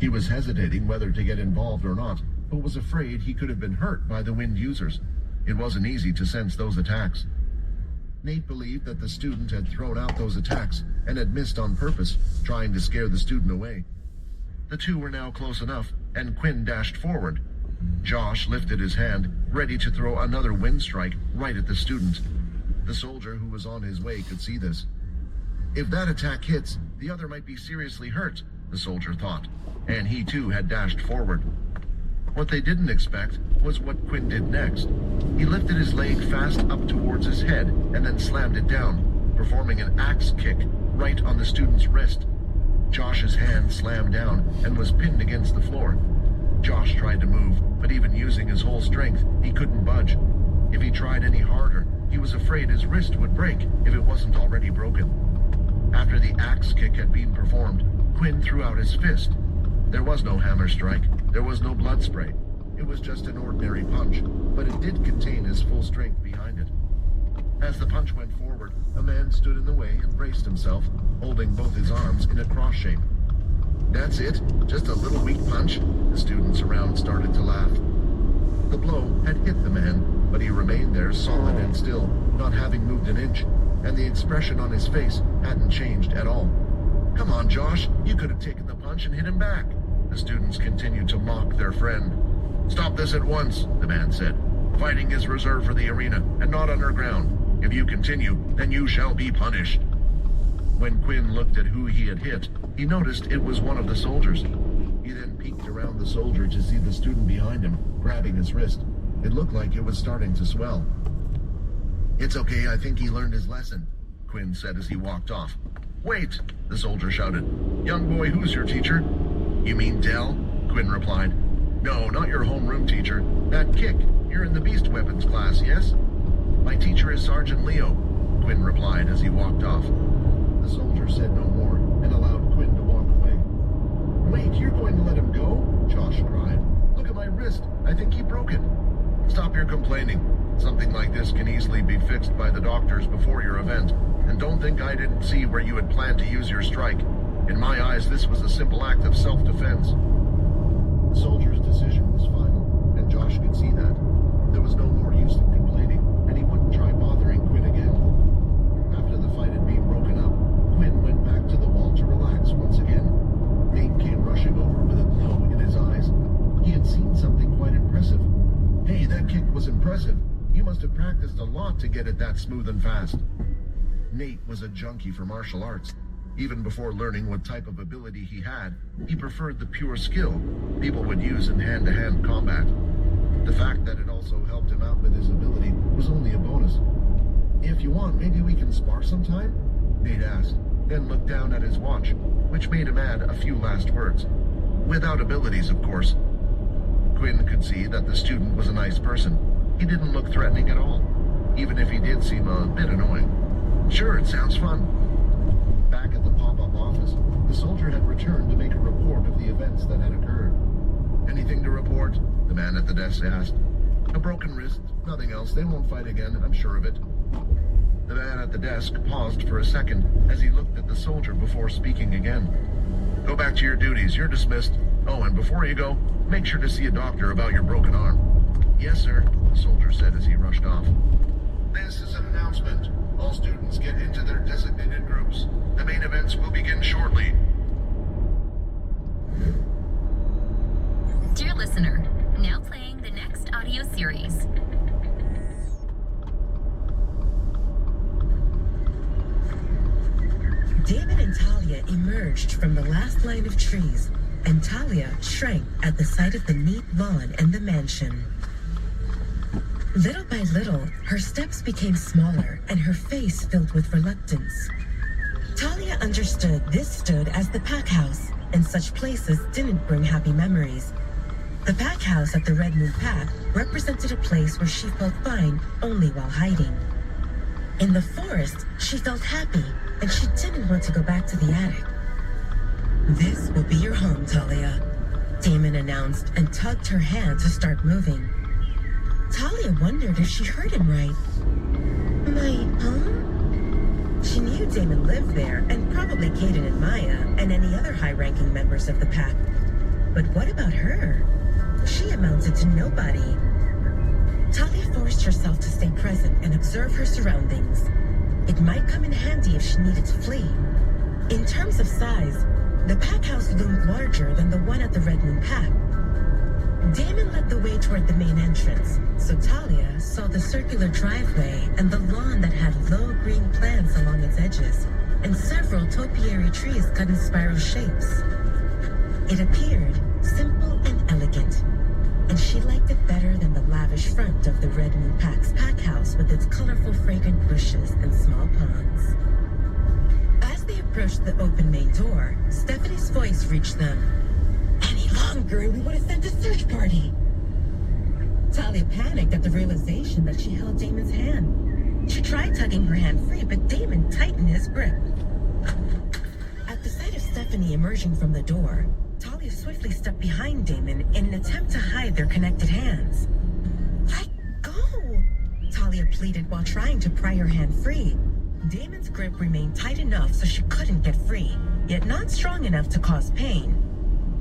He was hesitating whether to get involved or not, but was afraid he could have been hurt by the wind users. It wasn't easy to sense those attacks. Nate believed that the student had thrown out those attacks and had missed on purpose, trying to scare the student away. The two were now close enough, and Quinn dashed forward. Josh lifted his hand, ready to throw another wind strike right at the student. The soldier who was on his way could see this. If that attack hits, the other might be seriously hurt, the soldier thought, and he too had dashed forward. What they didn't expect was what Quinn did next. He lifted his leg fast up towards his head and then slammed it down, performing an axe kick right on the student's wrist. Josh's hand slammed down and was pinned against the floor. Josh tried to move, but even using his whole strength, he couldn't budge. If he tried any harder, he was afraid his wrist would break if it wasn't already broken. After the axe kick had been performed, Quinn threw out his fist. There was no hammer strike. There was no blood spray. It was just an ordinary punch, but it did contain his full strength behind it. As the punch went forward, a man stood in the way and braced himself, holding both his arms in a cross shape. That's it? Just a little weak punch? The students around started to laugh. The blow had hit the man, but he remained there solid and still, not having moved an inch, and the expression on his face hadn't changed at all. Come on, Josh, you could have taken the punch and hit him back. The students continued to mock their friend. Stop this at once, the man said. Fighting is reserved for the arena and not underground. If you continue, then you shall be punished. When Quinn looked at who he had hit, he noticed it was one of the soldiers. He then peeked around the soldier to see the student behind him, grabbing his wrist. It looked like it was starting to swell. It's okay, I think he learned his lesson, Quinn said as he walked off. Wait, the soldier shouted. Young boy, who's your teacher? You mean Dell? Quinn replied. No, not your homeroom teacher. That kick. You're in the beast weapons class, yes? My teacher is Sergeant Leo, Quinn replied as he walked off. The soldier said no more and allowed Quinn to walk away. Wait, you're going to let him go? Josh cried. Look at my wrist. I think he broke it. Stop your complaining. Something like this can easily be fixed by the doctors before your event. And don't think I didn't see where you had planned to use your strike. In my eyes, this was a simple act of self-defense. The soldier's decision was final, and Josh could see that. There was no more use in complaining, and he wouldn't try bothering Quinn again. After the fight had been broken up, Quinn went back to the wall to relax once again. Nate came rushing over with a glow in his eyes. He had seen something quite impressive. Hey, that kick was impressive. You must have practiced a lot to get it that smooth and fast. Nate was a junkie for martial arts. Even before learning what type of ability he had, he preferred the pure skill people would use in hand-to-hand combat. The fact that it also helped him out with his ability was only a bonus. If you want, maybe we can spar sometime? Nate asked, then looked down at his watch, which made him add a few last words. Without abilities, of course. Quinn could see that the student was a nice person. He didn't look threatening at all, even if he did seem a bit annoying. Sure, it sounds fun. Back at the pop-up office, the soldier had returned to make a report of the events that had occurred. Anything to report? The man at the desk asked. A broken wrist, nothing else. They won't fight again, I'm sure of it. The man at the desk paused for a second as he looked at the soldier before speaking again. Go back to your duties, you're dismissed. Oh, and before you go, make sure to see a doctor about your broken arm. Yes, sir, the soldier said as he rushed off. This is an announcement. All students get into their designated groups. The main events will begin shortly. Dear listener, now playing the next audio series. Damon and Talia emerged from the last line of trees, and Talia shrank at the sight of the neat lawn and the mansion. Little by little, her steps became smaller and her face filled with reluctance. Talia understood this stood as the pack house, and such places didn't bring happy memories. The pack house at the Red Moon Pack represented a place where she felt fine only while hiding. In the forest, she felt happy, and she didn't want to go back to the attic. This will be your home, Talia, Damon announced and tugged her hand to start moving. Talia wondered if she heard him right. My home? She knew Damon lived there, and probably Kaden and Maya, and any other high-ranking members of the pack. But what about her? She amounted to nobody. Talia forced herself to stay present and observe her surroundings. It might come in handy if she needed to flee. In terms of size, the pack house loomed larger than the one at the Red Moon Pack. Damon led the way toward the main entrance, so Talia saw the circular driveway and the lawn that had low green plants along its edges, and several topiary trees cut in spiral shapes. It appeared simple and elegant, and she liked it better than the lavish front of the Red Moon Pack's pack house with its colorful fragrant bushes and small ponds. As they approached the open main door, Stephanie's voice reached them. Any longer and we would have sent a search party. Talia panicked at the realization that she held Damon's hand. She tried tugging her hand free, but Damon tightened his grip. At the sight of Stephanie emerging from the door, Talia swiftly stepped behind Damon in an attempt to hide their connected hands. Let go! Talia pleaded while trying to pry her hand free. Damon's grip remained tight enough so she couldn't get free, yet not strong enough to cause pain.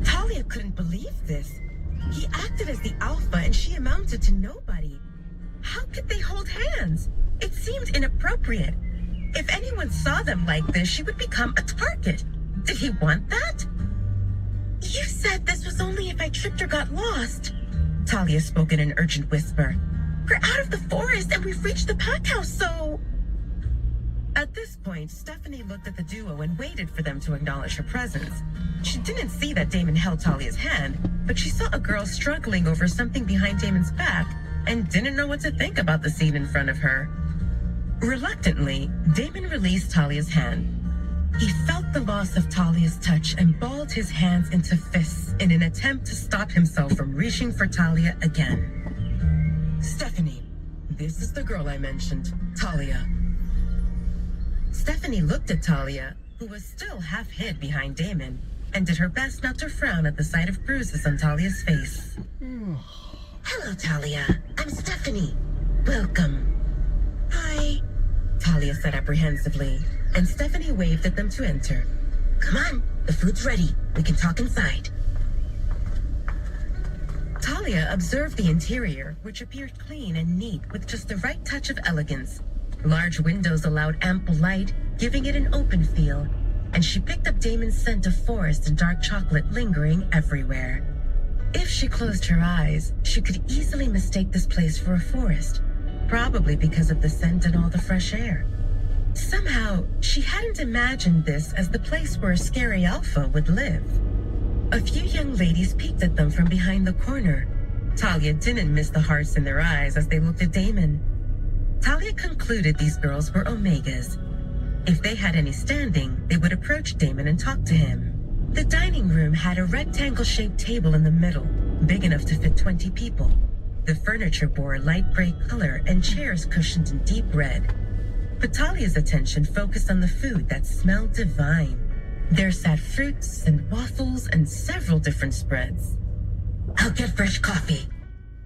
Talia couldn't believe this. He acted as the alpha and she amounted to nobody. How could they hold hands? It seemed inappropriate. If anyone saw them like this, she would become a target. Did he want that? You said this was only if I tripped or got lost. Talia spoke in an urgent whisper. We're out of the forest and we've reached the pack house, so... At this point, Stephanie looked at the duo and waited for them to acknowledge her presence. She didn't see that Damon held Talia's hand, but she saw a girl struggling over something behind Damon's back and didn't know what to think about the scene in front of her. Reluctantly, Damon released Talia's hand. He felt the loss of Talia's touch and balled his hands into fists in an attempt to stop himself from reaching for Talia again. Stephanie, this is the girl I mentioned, Talia. Stephanie looked at Talia, who was still half hid behind Damon, and did her best not to frown at the sight of bruises on Talia's face. Hello, Talia. I'm Stephanie. Welcome. Hi, Talia said apprehensively, and Stephanie waved at them to enter. Come on, the food's ready. We can talk inside. Talia observed the interior, which appeared clean and neat with just the right touch of elegance. Large windows allowed ample light, giving it an open feel, and she picked up Damon's scent of forest and dark chocolate lingering everywhere. If she closed her eyes, she could easily mistake this place for a forest, probably because of the scent and all the fresh air. Somehow, she hadn't imagined this as the place where a scary alpha would live. A few young ladies peeked at them from behind the corner. Talia didn't miss the hearts in their eyes as they looked at Damon. Talia concluded these girls were Omegas. If they had any standing, they would approach Damon and talk to him. The dining room had a rectangle-shaped table in the middle, big enough to fit 20 people. The furniture bore a light gray color and chairs cushioned in deep red. But Talia's attention focused on the food that smelled divine. There sat fruits and waffles and several different spreads. I'll get fresh coffee.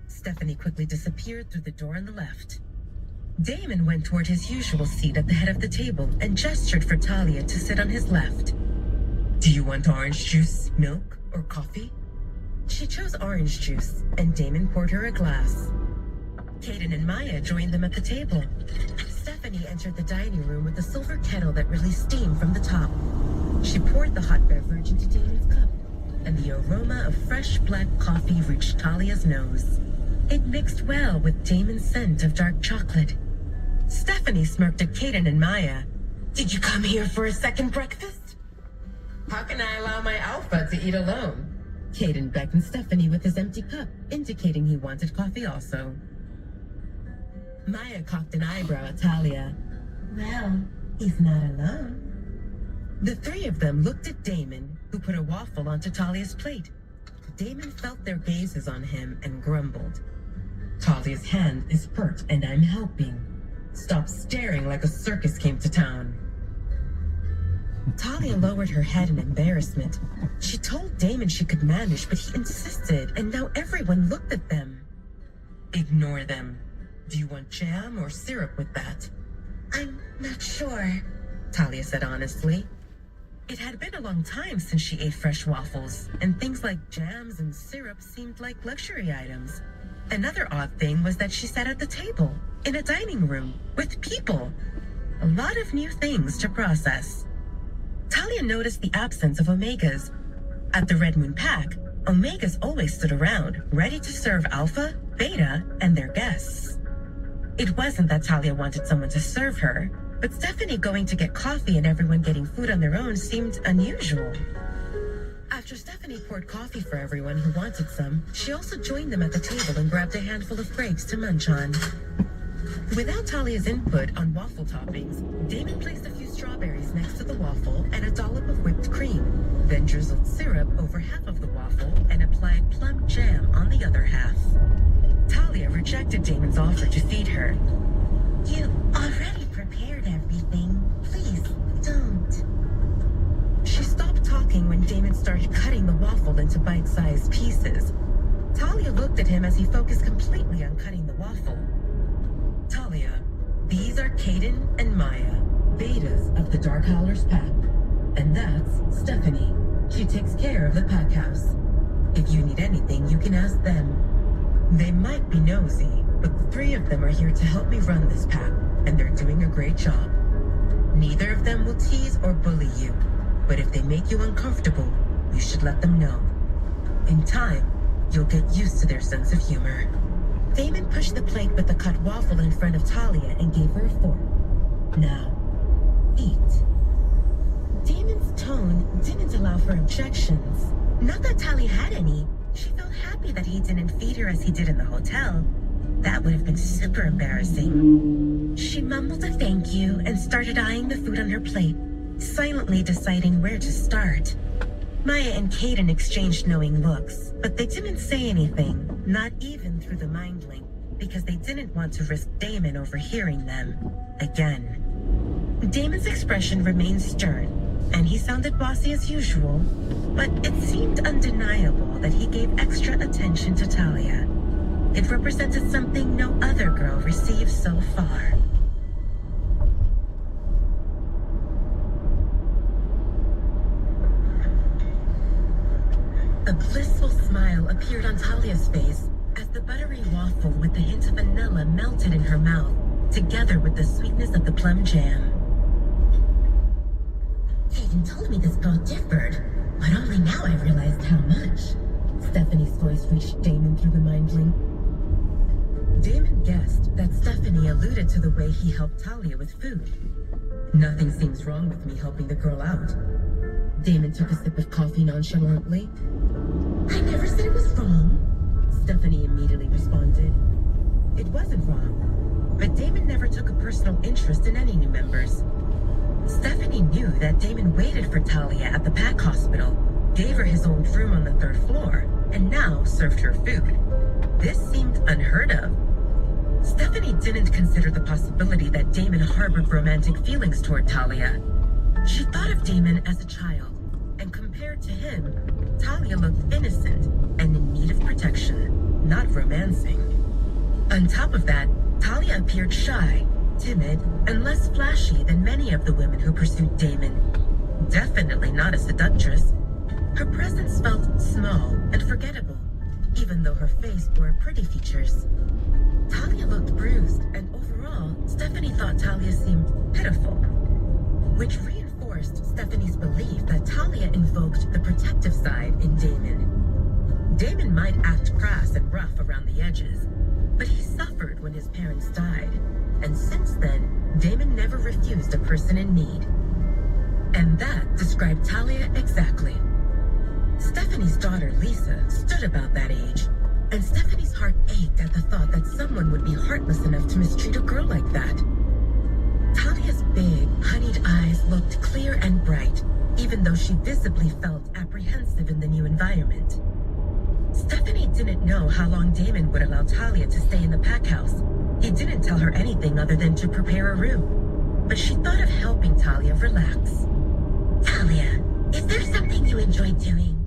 Stephanie quickly disappeared through the door on the left. Damon went toward his usual seat at the head of the table and gestured for Talia to sit on his left. Do you want orange juice, milk, or coffee? She chose orange juice, and Damon poured her a glass. Kaden and Maya joined them at the table. Stephanie entered the dining room with a silver kettle that released steam from the top. She poured the hot beverage into Damon's cup, and the aroma of fresh black coffee reached Talia's nose. It mixed well with Damon's scent of dark chocolate. Stephanie smirked at Kaden and Maya. Did you come here for a second breakfast? How can I allow my alpha to eat alone? Kaden beckoned Stephanie with his empty cup, indicating he wanted coffee also. Maya cocked an eyebrow at Talia. Well, he's not alone. The three of them looked at Damon, who put a waffle onto Talia's plate. Damon felt their gazes on him and grumbled. Talia's hand is hurt and I'm helping. Stop staring like a circus came to town. Talia lowered her head in embarrassment. She told Damon she could manage, but he insisted, and now everyone looked at them. Ignore them. Do you want jam or syrup with that? I'm not sure, Talia said honestly. It had been a long time since she ate fresh waffles, and things like jams and syrup seemed like luxury items. Another odd thing was that she sat at the table, in a dining room, with people. A lot of new things to process. Talia noticed the absence of Omegas. At the Red Moon Pack, Omegas always stood around, ready to serve Alpha, Beta, and their guests. It wasn't that Talia wanted someone to serve her, but Stephanie going to get coffee and everyone getting food on their own seemed unusual. After Stephanie poured coffee for everyone who wanted some, she also joined them at the table and grabbed a handful of grapes to munch on. Without Talia's input on waffle toppings, Damon placed a few strawberries next to the waffle and a dollop of whipped cream, then drizzled syrup over half of the waffle and applied plum jam on the other half. Talia rejected Damon's offer to feed her. You already prepared everything. Please, don't. She stopped talking when Damon started cutting the waffle into bite-sized pieces. Talia looked at him as he focused completely on cutting the waffle. Talia, these are Caden and Maya, betas of the Dark Howlers pack. And that's Stephanie. She takes care of the pack house. If you need anything, you can ask them. They might be nosy, but the three of them are here to help me run this pack, and they're doing a great job. Neither of them will tease or bully you, but if they make you uncomfortable, you should let them know. In time, you'll get used to their sense of humor. Damon pushed the plate with the cut waffle in front of Talia and gave her a fork. Now, eat. Damon's tone didn't allow for objections. Not that Talia had any. She felt happy that he didn't feed her as he did in the hotel. That would have been super embarrassing. She mumbled a thank you and started eyeing the food on her plate, silently deciding where to start. Maya and Caden exchanged knowing looks, but they didn't say anything, not even through the mind link, because they didn't want to risk Damon overhearing them again. Damon's expression remained stern, and he sounded bossy as usual, but it seemed undeniable that he gave extra attention to Talia. It represented something no other girl received so far. A blissful smile appeared on Talia's face as the buttery waffle with the hint of vanilla melted in her mouth, together with the sweetness of the plum jam. Caden told me this girl differed, but only now I realized how much. Stephanie's voice reached Damon through the mind link. Damon guessed that Stephanie alluded to the way he helped Talia with food. Nothing seems wrong with me helping the girl out. Damon took a sip of coffee nonchalantly. I never said it was wrong. Stephanie immediately responded. It wasn't wrong, but Damon never took a personal interest in any new members. Stephanie knew that Damon waited for Talia at the pack hospital, gave her his old room on the 3rd floor, and now served her food. This seemed unheard of. Stephanie didn't consider the possibility that Damon harbored romantic feelings toward Talia. She thought of Damon as a child, and compared to him, Talia looked innocent and in need of protection, not romancing. On top of that, Talia appeared shy, timid, and less flashy than many of the women who pursued Damon. Definitely not a seductress. Her presence felt small and forgettable, even though her face bore pretty features. Talia looked bruised, and overall, Stephanie thought Talia seemed pitiful, which reinforced Stephanie's belief that Talia invoked the protective side in Damon. Damon might act crass and rough around the edges, but he suffered when his parents died, and since then, Damon never refused a person in need. And that described Talia exactly. Stephanie's daughter, Lisa, stood about that age, and Stephanie's heart ached at the thought that someone would be heartless enough to mistreat a girl like that. Talia's big, honeyed eyes looked clear and bright, even though she visibly felt apprehensive in the new environment. Stephanie didn't know how long Damon would allow Talia to stay in the pack house. He didn't tell her anything other than to prepare a room, but she thought of helping Talia relax. Talia, is there something you enjoy doing?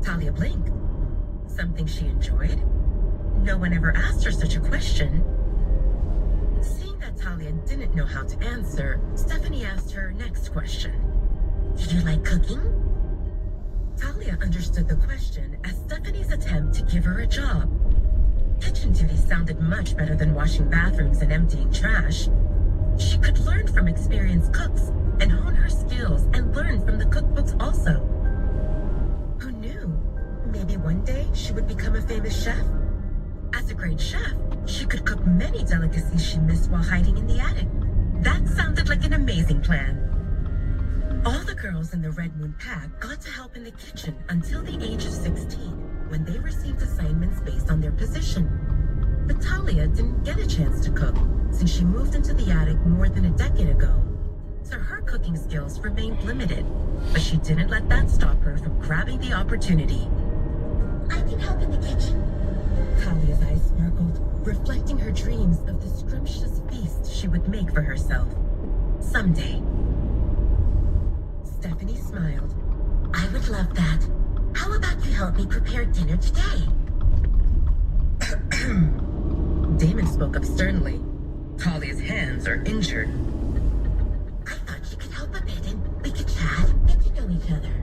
Talia blinked. Something she enjoyed? No one ever asked her such a question. Seeing that Talia didn't know how to answer, Stephanie asked her next question. Did you like cooking? Talia understood the question as Stephanie's attempt to give her a job. Kitchen duties sounded much better than washing bathrooms and emptying trash. She could learn from experienced cooks and hone her skills and learn from the cookbooks also. Who knew? Maybe one day she would become a famous chef. As a great chef, she could cook many delicacies she missed while hiding in the attic. That sounded like an amazing plan. All the girls in the Red Moon Pack got to help in the kitchen until the age of 16, when they received assignments based on their position. But Talia didn't get a chance to cook, since she moved into the attic more than a decade ago. So her cooking skills remained limited, but she didn't let that stop her from grabbing the opportunity. I can help in the kitchen. Talia's eyes sparkled, reflecting her dreams of the scrumptious feast she would make for herself. Someday. Stephanie smiled. I would love that. How about you help me prepare dinner today? Damon spoke up sternly. Talia's hands are injured. I thought you could help a bit and we could chat, get to know each other.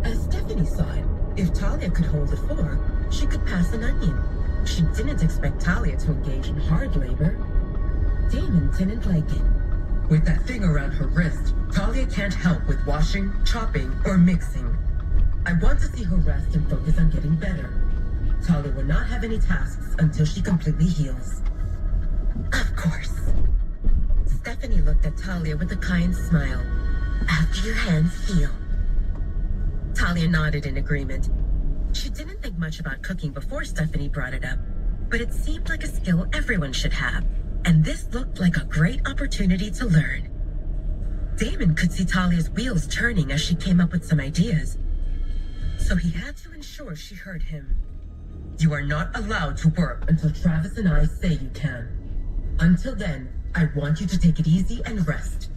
As Stephanie saw it, if Talia could hold a fork, she could pass an onion. She didn't expect Talia to engage in hard labor. Damon didn't like it. With that thing around her wrist, Talia can't help with washing, chopping, or mixing. I want to see her rest and focus on getting better. Talia will not have any tasks until she completely heals. Of course. Stephanie looked at Talia with a kind smile. After your hands heal. Talia nodded in agreement. She didn't think much about cooking before Stephanie brought it up, but it seemed like a skill everyone should have, and this looked like a great opportunity to learn. Damon could see Talia's wheels turning as she came up with some ideas, so he had to ensure she heard him. You are not allowed to work until Travis and I say you can. Until then, I want you to take it easy and rest.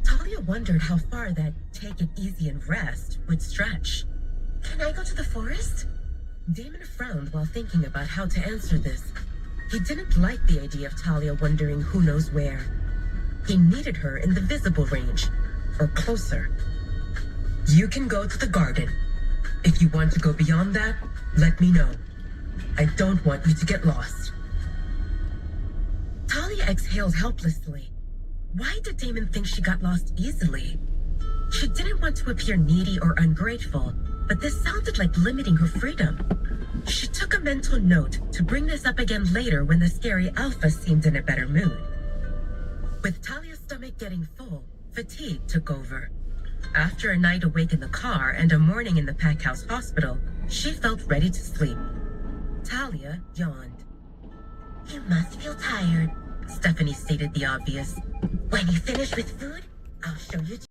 Talia wondered how far that take it easy and rest would stretch. Can I go to the forest? Damon frowned while thinking about how to answer this. He didn't like the idea of Talia wondering who knows where. He needed her in the visible range, or closer. You can go to the garden. If you want to go beyond that, let me know. I don't want you to get lost. Talia exhaled helplessly. Why did Damon think she got lost easily? She didn't want to appear needy or ungrateful, but this sounded like limiting her freedom. She took a mental note to bring this up again later when the scary Alpha seemed in a better mood. With Talia's stomach getting full, fatigue took over. After a night awake in the car and a morning in the pack house hospital, she felt ready to sleep. Talia yawned. You must feel tired. Stephanie stated the obvious. When you finish with food, I'll show you